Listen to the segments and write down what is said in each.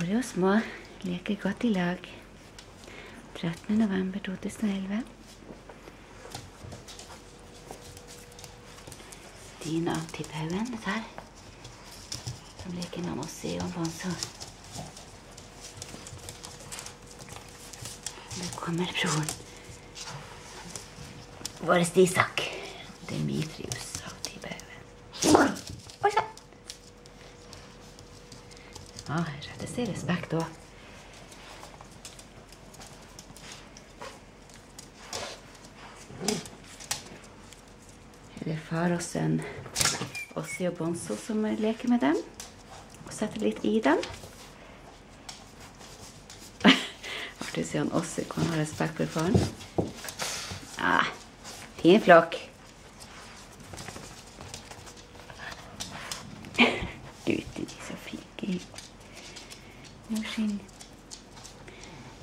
Store og små leker godt i lag. 13. november 2011. Dina Tipphaugen, dette her. Som leker med Ossi og Bonzo. Nå kommer broren. Våre Isak. Demetrius av Tipphaugen. Oi, så! Ja, jeg retter seg respekt også. Det er far og sønn, Ossi og Bonzo, som leker med dem. Og setter litt i dem. Artig sier han Ossi, kan ha respekt for faren. Ja, fin flokk. Gutter, de er så flinke. Nå skinn.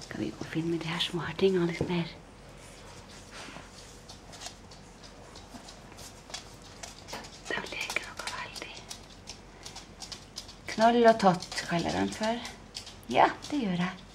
Kan vi gå og finne de her små tingene litt mer? De leker noe veldig. Knoll og tott kaller de for. Ja, det gjør jeg.